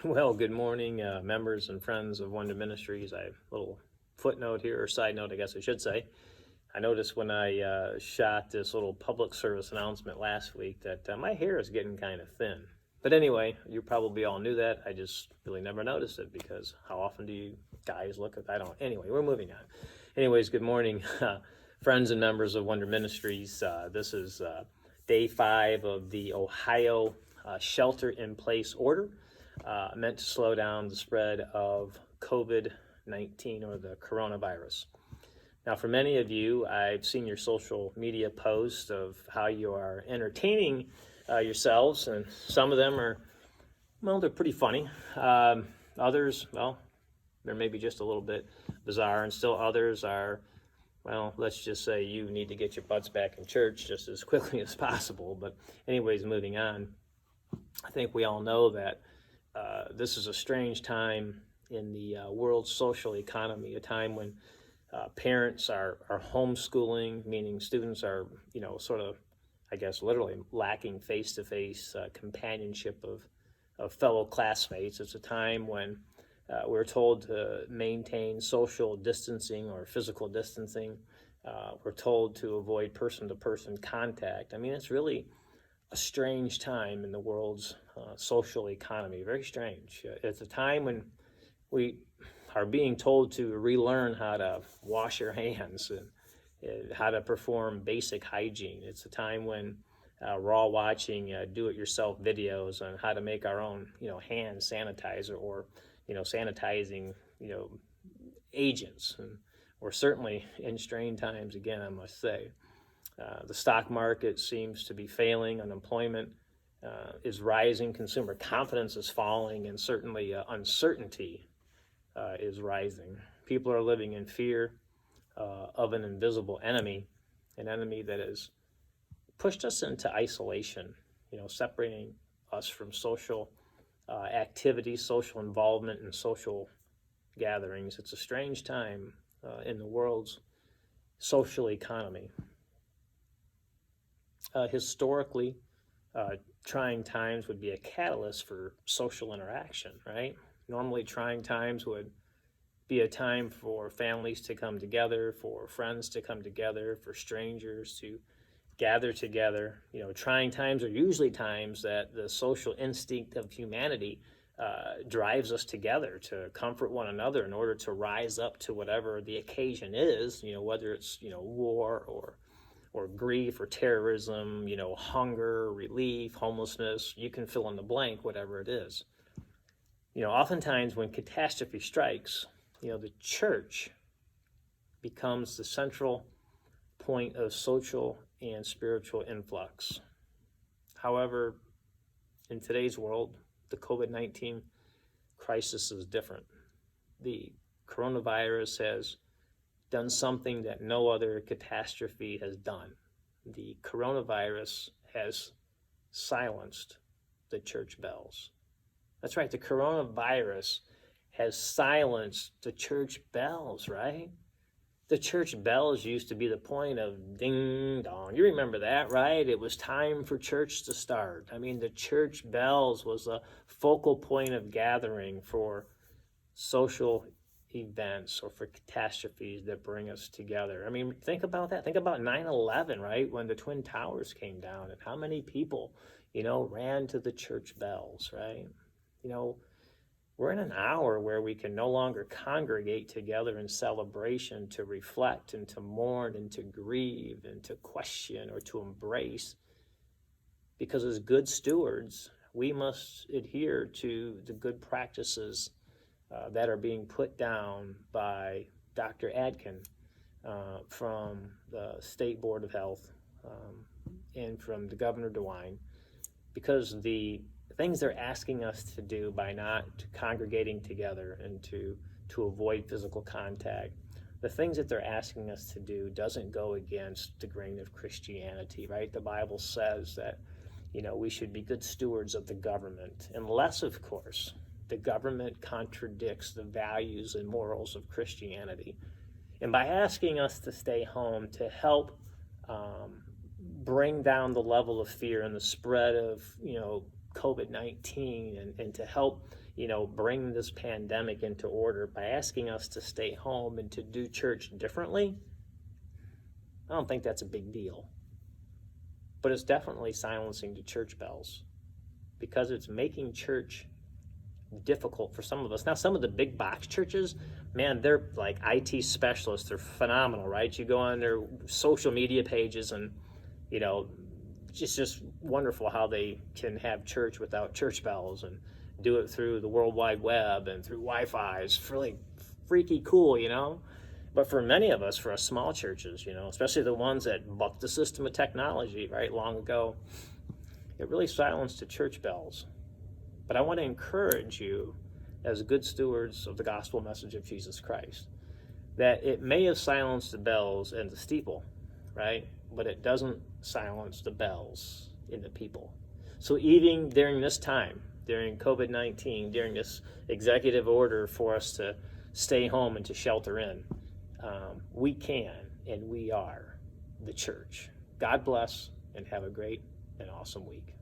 Well, good morning, members and friends of Wonder Ministries. I have a little footnote here, or side note, I guess I should say. I noticed when I shot this little public service announcement last week that my hair is getting kind of thin. But anyway, you probably all knew that. I just really never noticed it because how often do you guys look at? I don't. Anyway, we're moving on. Anyways, good morning, friends and members of Wonder Ministries. This is day 5 of the Ohio shelter-in-place order. Meant to slow down the spread of COVID-19 or the coronavirus. Now, for many of you, I've seen your social media posts of how you are entertaining yourselves, and some of them are, well, they're pretty funny. Others, well, they're maybe just a little bit bizarre, and still others are, well, let's just say you need to get your butts back in church just as quickly as possible. But anyways, moving on, I think we all know that this is a strange time in the world's social economy, a time when parents are homeschooling, meaning students are, sort of, I guess, literally lacking face-to-face companionship of fellow classmates. It's a time when we're told to maintain social distancing or physical distancing. We're told to avoid person-to-person contact. I mean, it's really a strange time in the world's social economy, very strange. It's a time when we are being told to relearn how to wash your hands and how to perform basic hygiene. It's a time when we're all watching do-it-yourself videos on how to make our own, hand sanitizer or, sanitizing, agents. And we're certainly in strained times again, I must say. The stock market seems to be failing. Unemployment is rising. Consumer confidence is falling, and certainly uncertainty is rising. People are living in fear of an invisible enemy, an enemy that has pushed us into isolation, separating us from social activity, social involvement, and social gatherings. It's a strange time in the world's social economy. Historically, trying times would be a catalyst for social interaction, right? Normally, trying times would be a time for families to come together, for friends to come together, for strangers to gather together. Trying times are usually times that the social instinct of humanity drives us together to comfort one another in order to rise up to whatever the occasion is, whether it's, war or grief or terrorism, hunger, relief, homelessness, you can fill in the blank, whatever it is. Oftentimes when catastrophe strikes, the church becomes the central point of social and spiritual influx. However, in today's world, the COVID-19 crisis is different. The coronavirus has done something that no other catastrophe has done. The coronavirus has silenced the church bells. That's right, the coronavirus has silenced the church bells, right? The church bells used to be the point of ding dong. You remember that, right? It was time for church to start. I mean, the church bells was a focal point of gathering for social events or for catastrophes that bring us together. I mean, think about that. Think about 9/11, right? When the Twin Towers came down and how many people, ran to the church bells, right? We're in an hour where we can no longer congregate together in celebration to reflect and to mourn and to grieve and to question or to embrace, because as good stewards, we must adhere to the good practices that are being put down by Dr. Adkin from the State Board of Health and from the Governor DeWine, because the things they're asking us to do by not congregating together and to avoid physical contact, the things that they're asking us to do doesn't go against the grain of Christianity, right? The Bible says that, we should be good stewards of the government, unless, of course, the government contradicts the values and morals of Christianity. And by asking us to stay home to help bring down the level of fear and the spread of, COVID-19 and to help, bring this pandemic into order by asking us to stay home and to do church differently, I don't think that's a big deal. But it's definitely silencing the church bells because it's making church difficult for some of us. Now, some of the big box churches, man, they're like IT specialists. They're phenomenal, right? You go on their social media pages and, it's just wonderful how they can have church without church bells and do it through the World Wide Web and through Wi-Fi. It's really freaky cool, But for many of us, for us small churches, especially the ones that bucked the system of technology, right, long ago, it really silenced the church bells. But I want to encourage you as good stewards of the gospel message of Jesus Christ that it may have silenced the bells and the steeple, right? But it doesn't silence the bells in the people. So even during this time, during COVID-19, during this executive order for us to stay home and to shelter in, we can and we are the church. God bless and have a great and awesome week.